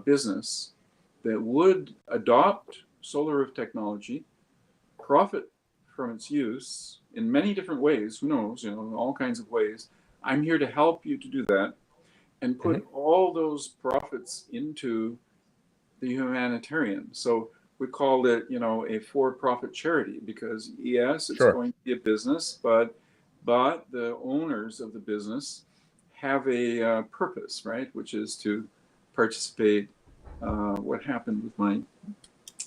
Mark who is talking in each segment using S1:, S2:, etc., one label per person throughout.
S1: business that would adopt SolaRoof technology, profit from its use in many different ways, who knows, in all kinds of ways. I'm here to help you to do that and put all those profits into the humanitarian. So we called it, a for-profit charity because yes, it's going to be a business, but the owners of the business have a purpose, right? Which is to participate. What happened with my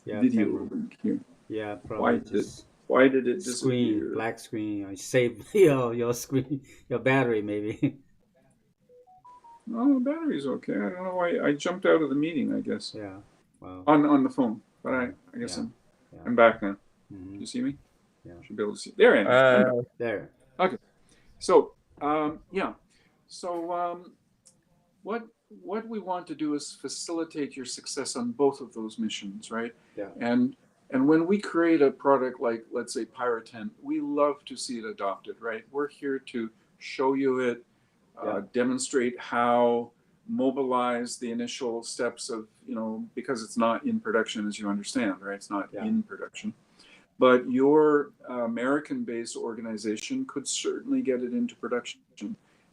S1: video over here?
S2: Yeah,
S1: Why
S2: probably
S1: did
S2: just
S1: why did it
S2: screen,
S1: disappear?
S2: black screen. I save your screen, your battery maybe.
S1: Oh, the battery's okay. I don't know why I jumped out of the meeting. I guess
S2: Yeah. Well.
S1: on the phone, but
S2: Yeah.
S1: I guess
S2: Yeah. Yeah.
S1: I'm back now.
S2: Hmm.
S1: You see me?
S2: Yeah.
S1: Should be able to see. There I am. I'm back.
S2: There.
S1: Okay. So yeah. So what we want to do is facilitate your success on both of those missions, right?
S2: Yeah.
S1: And when we create a product like, let's say, PyraTEN, we love to see it adopted, right? We're here to show you it, demonstrate how, mobilize the initial steps of, because it's not in production, as you understand, right? It's not in production. But your American-based organization could certainly get it into production.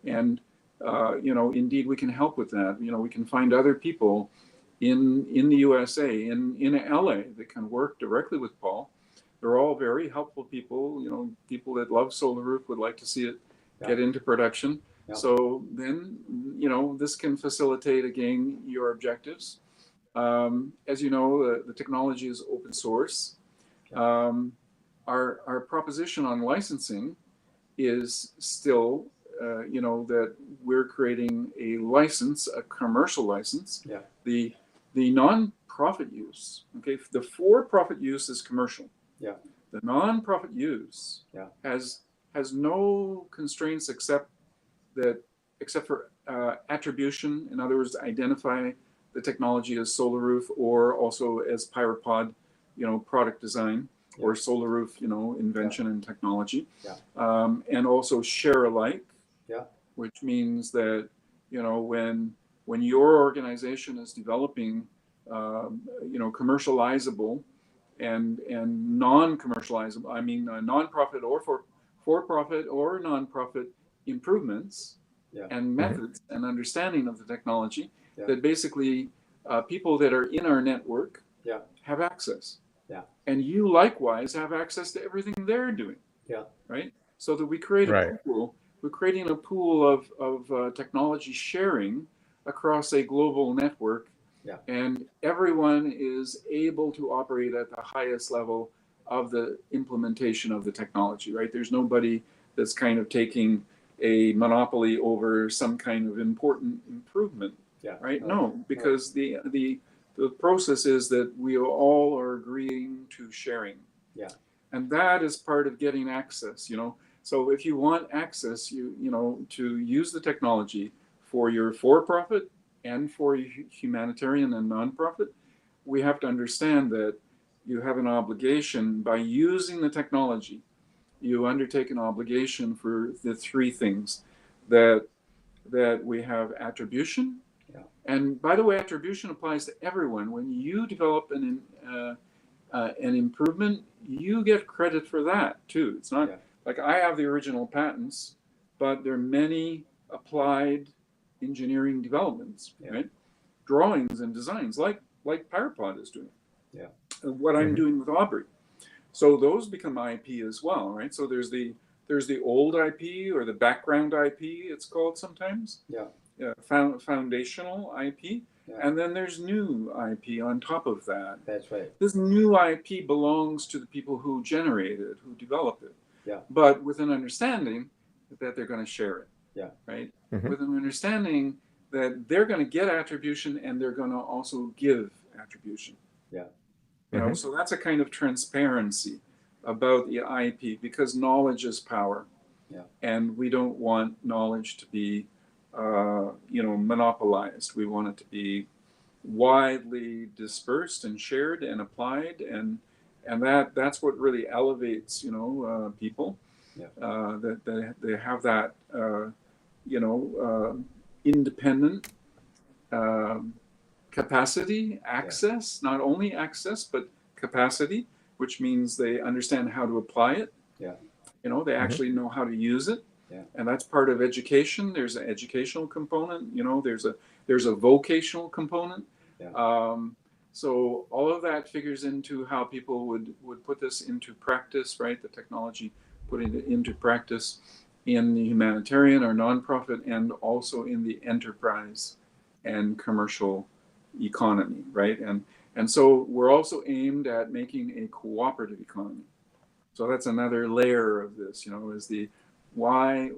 S1: And, indeed, we can help with that. We can find other people in the USA, in LA, that can work directly with Paul. They're all very helpful people, people that love SolaRoof, would like to see it get into production. So then, this can facilitate, again, your objectives. As you know, the technology is open source. Our proposition on licensing is still, that we're creating a license, a commercial license. The non-profit use, okay, the for-profit use is commercial. The non-profit use has no constraints except for attribution. In other words, identify the technology as SolaRoof or also as PyraPOD, product design, or SolaRoof, invention and technology. And also share alike, which means that, when your organization is developing, commercializable and non-commercializable, I mean, non-profit or for-profit or non-profit improvements and methods and understanding of the technology, that basically people that are in our network have access. And you likewise have access to everything they're doing. Right? So that we create a pool. We're creating a pool of technology sharing across a global network. And everyone is able to operate at the highest level of the implementation of the technology, right? There's nobody that's kind of taking a monopoly over some kind of important improvement, right? No, because the process is that we all are agreeing to sharing. And that is part of getting access, So if you want access, to use the technology for your for-profit and for humanitarian and nonprofit, we have to understand that you have an obligation by using the technology. You undertake an obligation for the three things that we have: attribution. And by the way, attribution applies to everyone. When you develop an improvement, you get credit for that too. It's not like I have the original patents, but there are many applied engineering developments, right? Drawings and designs, like PyraPOD is doing. What I'm doing with Aubrey. So those become IP as well, right? So there's the old IP, or the background IP, it's called sometimes. Foundational IP. And then there's new IP on top of that.
S2: That's right.
S1: This new IP belongs to the people who generate it, who develop it. But with an understanding that they're going to share it. Right? With an understanding that they're going to get attribution and they're going to also give attribution. So that's a kind of transparency about the IP, because knowledge is power. And we don't want knowledge to be monopolized. We want it to be widely dispersed and shared and applied, and that's what really elevates people. That they have that independent capacity, access, not only access, but capacity, which means they understand how to apply it.
S3: Yeah.
S1: You know, they actually know how to use it.
S3: Yeah.
S1: And that's part of education. There's an educational component, you know, there's a vocational component.
S3: Yeah.
S1: So all of that figures into how people would put this into practice, right? The technology, putting it into practice in the humanitarian or nonprofit, and also in the enterprise and commercial economy, right? And so we're also aimed at making a cooperative economy. So that's another layer of this, you know, is the why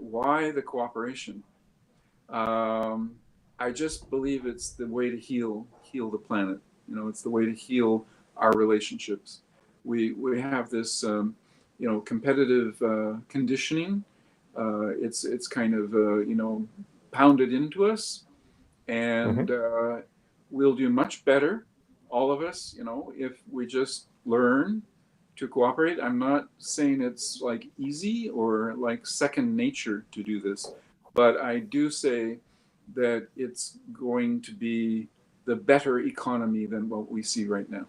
S1: the cooperation. I just believe it's the way to heal the planet. You know, it's the way to heal our relationships. We have this, you know, competitive conditioning. It's kind of you know, pounded into us, and we'll do much better, all of us, you know, if we just learn to cooperate. I'm not saying it's like easy or like second nature to do this, but I do say that it's going to be the better economy than what we see right now.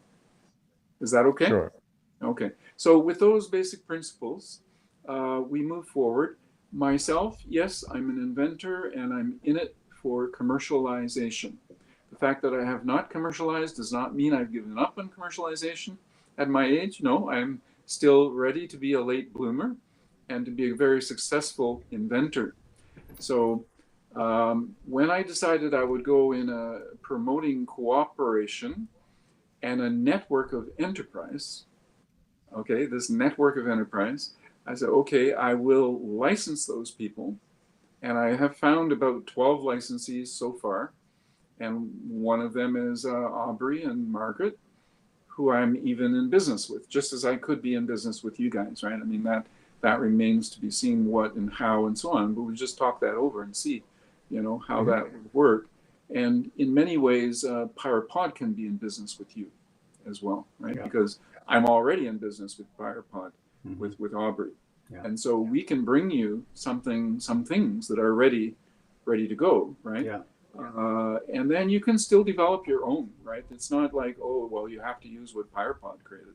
S1: Is that okay?
S4: Sure.
S1: Okay. So with those basic principles, we move forward. Myself, yes, I'm an inventor and I'm in it for commercialization. The fact that I have not commercialized does not mean I've given up on commercialization at my age. No, I'm still ready to be a late bloomer and to be a very successful inventor. So when I decided I would go in promoting cooperation and a network of enterprise, okay, this network of enterprise, I said, okay, I will license those people. And I have found about 12 licensees so far. And one of them is Aubrey and Margaret, who I'm even in business with, just as I could be in business with you guys, right? I mean, that remains to be seen what and how and so on, but we just talk that over and see, you know, how that would work. And in many ways, PyraPOD can be in business with you as well, right?
S3: Yeah.
S1: Because I'm already in business with PyraPOD, with Aubrey.
S3: Yeah.
S1: And so we can bring you some things that are ready to go, right?
S3: Yeah.
S1: And then you can still develop your own, right? It's not like, oh, well, you have to use what PyraPOD created.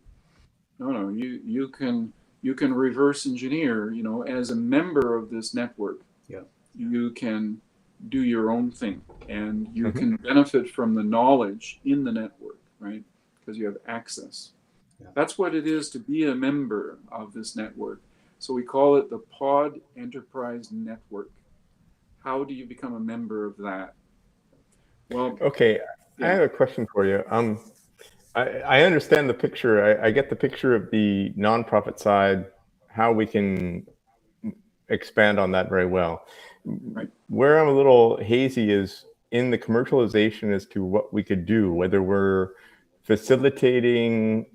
S1: No, you can reverse engineer, you know, as a member of this network.
S3: Yeah.
S1: You can do your own thing, and you can benefit from the knowledge in the network, right? Because you have access.
S3: Yeah.
S1: That's what it is to be a member of this network. So we call it the Pod Enterprise Network. How do you become a member of that? Well,
S4: okay, yeah. I have a question for you. I understand the picture. I get the picture of the nonprofit side, how we can expand on that very well.
S1: Right.
S4: Where I'm a little hazy is in the commercialization as to what we could do, whether we're facilitating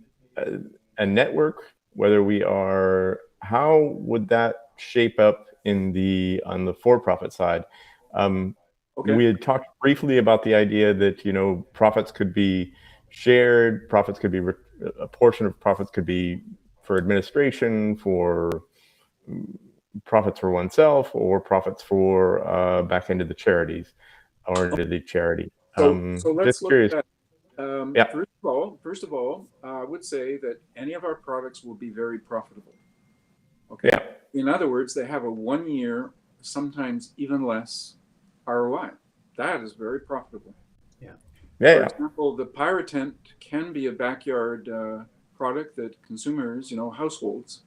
S4: a network, whether we are, how would that shape up on the for-profit side?
S1: Okay.
S4: We had talked briefly about the idea that, you know, profits could be shared, profits could be, a portion of profits could be for administration, for profits for oneself, or profits for back into the charities or into the charity.
S1: So let's look at that.
S4: Yeah.
S1: First of all, I would say that any of our products will be very profitable. Okay.
S4: Yeah.
S1: In other words, they have a 1 year, sometimes even less ROI. That is very profitable.
S3: Yeah.
S1: For example, the PyraTent can be a backyard product that consumers, you know, households,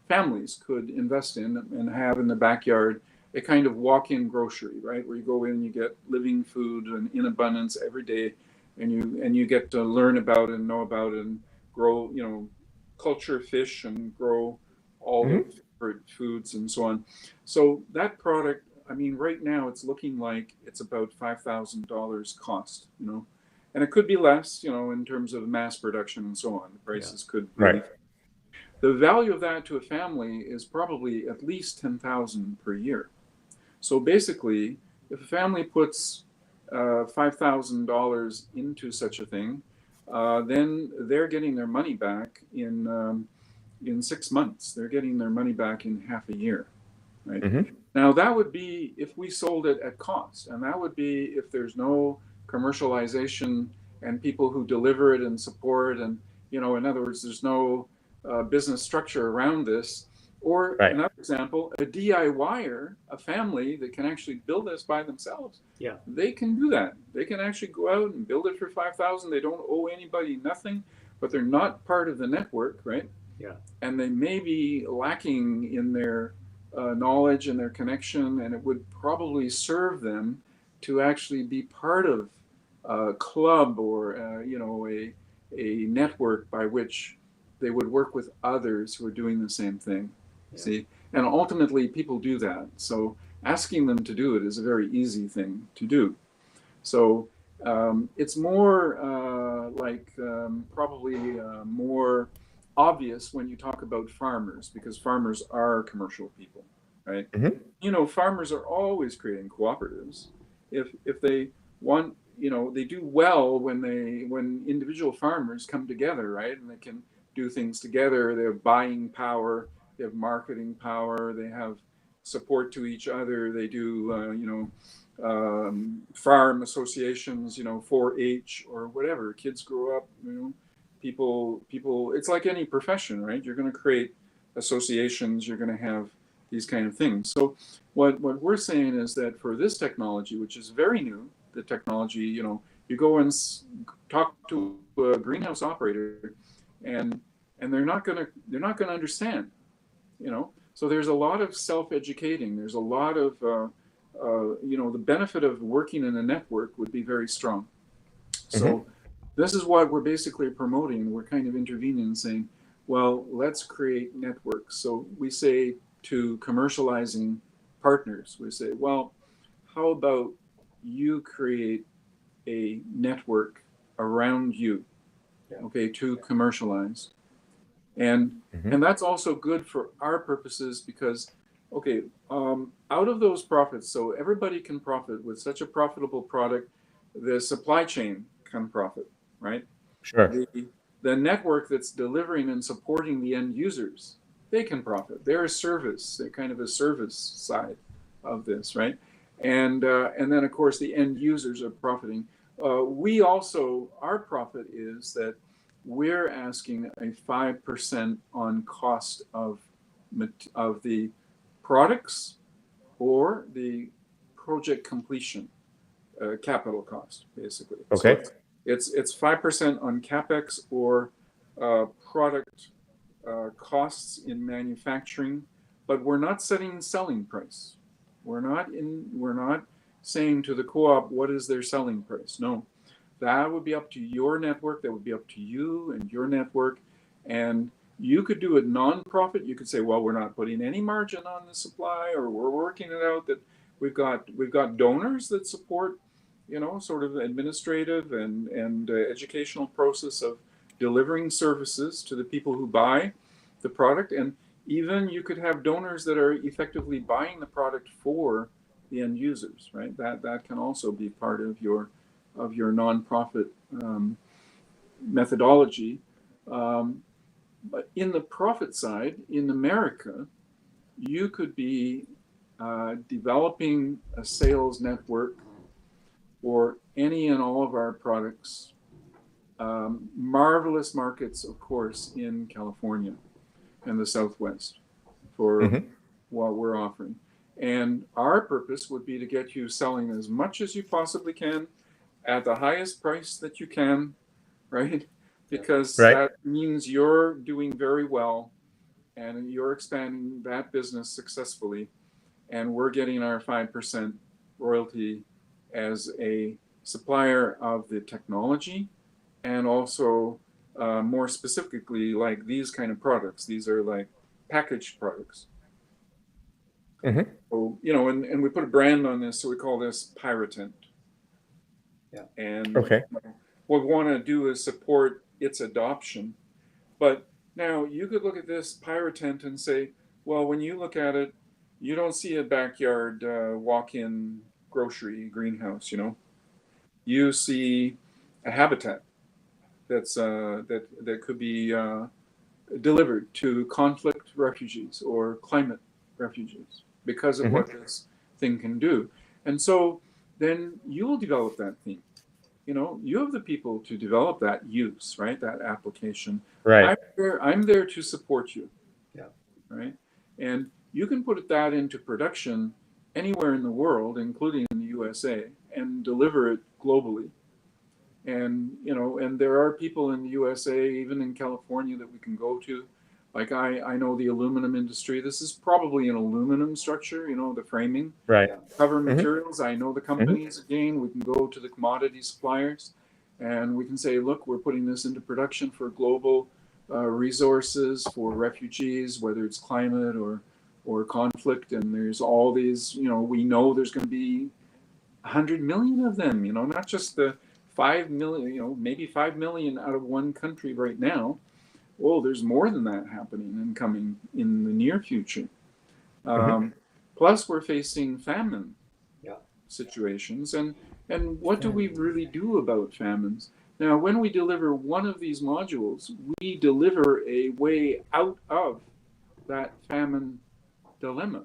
S1: families could invest in and have in the backyard, a kind of walk-in grocery, right? Where you go in, you get living food and in abundance every day, and you get to learn about it and know about it and grow, you know, culture fish and grow all the favorite foods and so on. So that product, I mean, right now it's looking like it's about $5,000 cost, you know, and it could be less, you know, in terms of mass production and so on. The prices could really.
S4: Right.
S1: The value of that to a family is probably at least $10,000 per year. So basically, if a family puts $5,000 into such a thing, then they're getting their money back in 6 months. They're getting their money back in half a year, right? Now that would be if we sold it at cost, and that would be if there's no commercialization and people who deliver it and support, and in other words, there's no business structure around this. Or
S4: Right.
S1: another example, a DIYer, a family that can actually build this by themselves.
S2: Yeah.
S1: They can do that. They can actually go out and build it for $5,000. They don't owe anybody nothing, but they're not part of the network, right?
S2: Yeah.
S1: And they may be lacking in their knowledge and their connection, and it would probably serve them to actually be part of a club or a network by which they would work with others who are doing the same thing. Yeah. See, and ultimately people do that. So asking them to do it is a very easy thing to do. So it's more probably more obvious when you talk about farmers, because farmers are commercial people, right? Mm-hmm. Farmers are always creating cooperatives. If they want, they do well when individual farmers come together, right? And they can do things together. They have buying power, they have marketing power, they have support to each other. They do, farm associations, 4-H or whatever. Kids grow up, people, it's like any profession, right? You're going to create associations, you're going to have these kind of things. So what we're saying is that for this technology, which is very new, the technology, you go and talk to a greenhouse operator and they're not going to understand, So there's a lot of self-educating. There's a lot of, the benefit of working in a network would be very strong. So this is what we're basically promoting. We're kind of intervening and saying, well, let's create networks. So we say to commercializing partners, we say, well, how about you create a network around you, okay, to commercialize. And that's also good for our purposes because, okay, out of those profits, so everybody can profit with such a profitable product, the supply chain can profit, right?
S4: Sure.
S1: The network that's delivering and supporting the end users, they can profit. They're a service, they're kind of a service side of this, right? And then, of course, the end users are profiting. We also, our profit is that we're asking a 5% on cost of the products or the project completion, capital cost, basically.
S4: Okay.
S1: So it's 5% on capex or product costs in manufacturing, but we're not setting selling price. We're not saying to the co-op what is their selling price. No. That would be up to your network. That would be up to you and your network. And you could do it non-profit. You could say, well, we're not putting any margin on the supply, or we're working it out that we've got donors that support, sort of administrative and educational process of delivering services to the people who buy the product. And even you could have donors that are effectively buying the product for the end users, right? That can also be part of your nonprofit methodology. But in the profit side, in America, you could be developing a sales network for any and all of our products. Marvelous markets, of course, in California and the Southwest for what we're offering. And our purpose would be to get you selling as much as you possibly can at the highest price that you can, right? Because that means you're doing very well and you're expanding that business successfully. And we're getting our 5% royalty as a supplier of the technology and also more specifically like these kind of products. These are like packaged products. So, and we put a brand on this, so we call this PyraPOD. And what we want to do is support its adoption. But now you could look at this PyraPOD and say, well, when you look at it, you don't see a backyard walk-in grocery greenhouse, You see a habitat that's that could be delivered to conflict refugees or climate refugees because of what this thing can do. And so then you will develop that theme. you have the people to develop that use, right? That application.
S4: Right.
S1: I'm there to support you.
S2: Yeah.
S1: Right. And you can put that into production anywhere in the world, including in the USA, and deliver it globally. And, and there are people in the USA, even in California, that we can go to. Like I know the aluminum industry. This is probably an aluminum structure, the framing.
S4: Right.
S1: Cover
S4: Mm-hmm.
S1: materials. I know the companies. Again, we can go to the commodity suppliers and we can say, look, we're putting this into production for global resources, for refugees, whether it's climate or conflict. And there's all these, we know there's going to be 100 million of them, not just the 5 million, maybe 5 million out of one country right now. Well, there's more than that happening and coming in the near future. Plus, we're facing famine situations. And what do we really do about famines? Now, when we deliver one of these modules, we deliver a way out of that famine dilemma,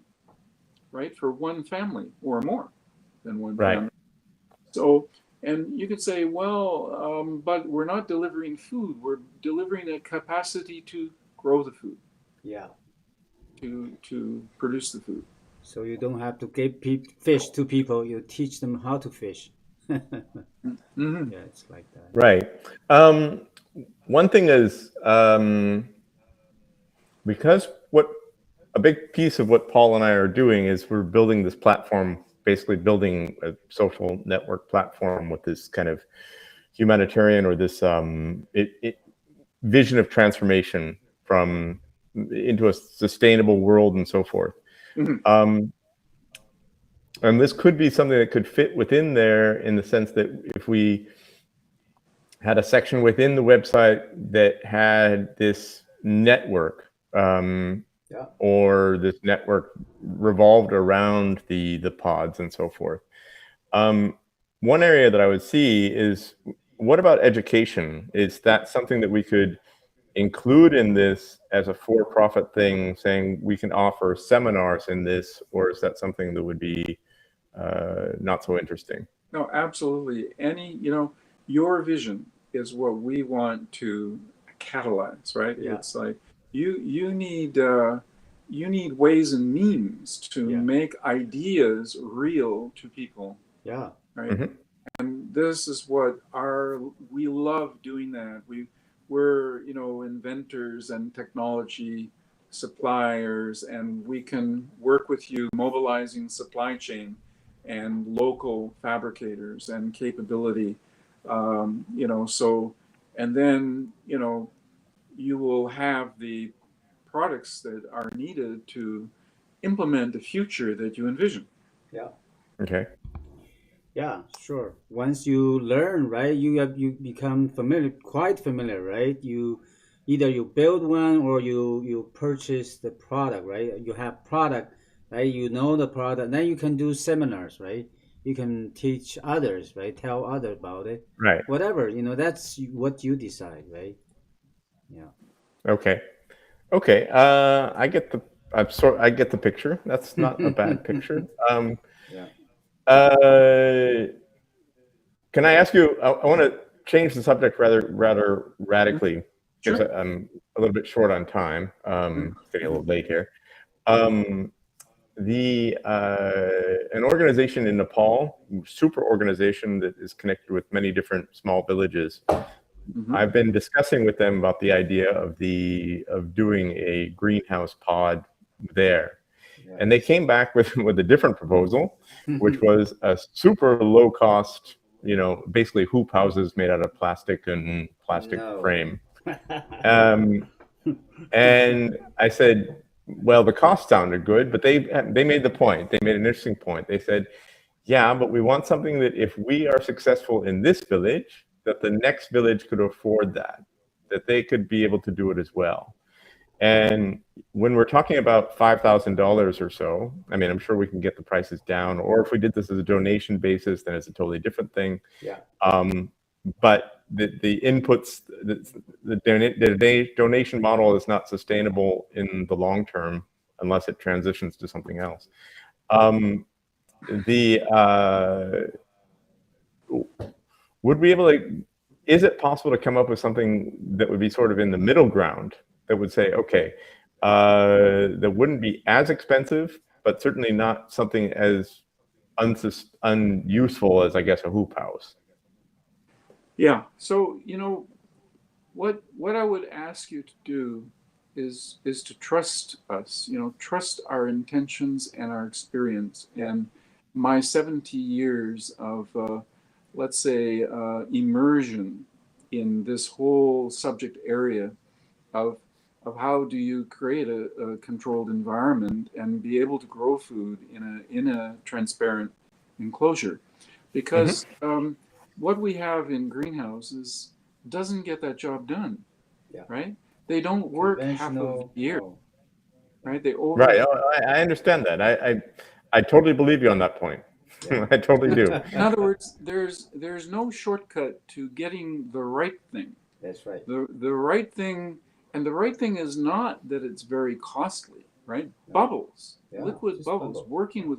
S1: right? For one family or more than one family. So, and you could say, well, but we're not delivering food. We're delivering a capacity to grow the food.
S2: Yeah.
S1: To produce the food.
S2: So you don't have to give fish to people. You teach them how to fish.
S1: Mm-hmm.
S2: Yeah, it's like that.
S4: Right. One thing is, because a big piece of what Paul and I are doing is we're building this platform, basically building a social network platform with this kind of humanitarian or this vision of transformation into a sustainable world and so forth. Mm-hmm. And this could be something that could fit within there in the sense that if we had a section within the website that had this network, or this network revolved around the pods and so forth. One area that I would see is, what about education? Is that something that we could include in this as a for-profit thing, saying we can offer seminars in this, or is that something that would be not so interesting?
S1: No, absolutely. Your vision is what we want to catalyze, right? Yeah. It's like you need ways and means to make ideas real to people.
S2: Yeah.
S1: Right. Mm-hmm. And this is what we love doing that. We're inventors and technology suppliers, and we can work with you mobilizing supply chain and local fabricators and capability. So, and then you will have the products that are needed to implement the future that you envision.
S2: Yeah.
S4: Okay.
S2: Yeah, sure. Once you learn, right, you become quite familiar, right? Either you build one or you purchase the product, right? You have product, right? You know the product. Then you can do seminars, right? You can teach others, right? Tell others about it.
S4: Right.
S2: Whatever, that's what you decide, right? Yeah.
S4: Okay. I get the picture. That's not a bad picture. Can I ask you? I want to change the subject rather radically because I'm a little bit short on time. Getting a little late here. An organization in Nepal, super organization that is connected with many different small villages. Mm-hmm. I've been discussing with them about the idea of doing a greenhouse pod there. Yes. And they came back with a different proposal, which was a super low cost, basically hoop houses made out of plastic and plastic frame. And I said, well, the cost sounded good, but they made the point. They made an interesting point. They said, yeah, but we want something that if we are successful in this village, that the next village could afford that they could be able to do it as well. And when we're talking about $5,000 or so, I mean, I'm sure we can get the prices down, or if we did this as a donation basis, then it's a totally different thing.
S2: Yeah.
S4: But the inputs, the donation model is not sustainable in the long term unless it transitions to something else. would we able to, is it possible to come up with something that would be sort of in the middle ground that would say, okay, that wouldn't be as expensive, but certainly not something as unuseful as, I guess, a hoop house?
S1: Yeah. So, what I would ask you to do is to trust us, trust our intentions and our experience. And my 70 years of, let's say, immersion in this whole subject area of how do you create a controlled environment and be able to grow food in a transparent enclosure, because what we have in greenhouses doesn't get that job done, right? They don't work half of the year, right? They over.
S4: Right. I understand that. I totally believe you on that point. I totally do.
S1: In other words, there's no shortcut to getting the right thing.
S2: That's right.
S1: The right thing, and the right thing is not that it's very costly, right? Bubbles, liquid bubbles, working with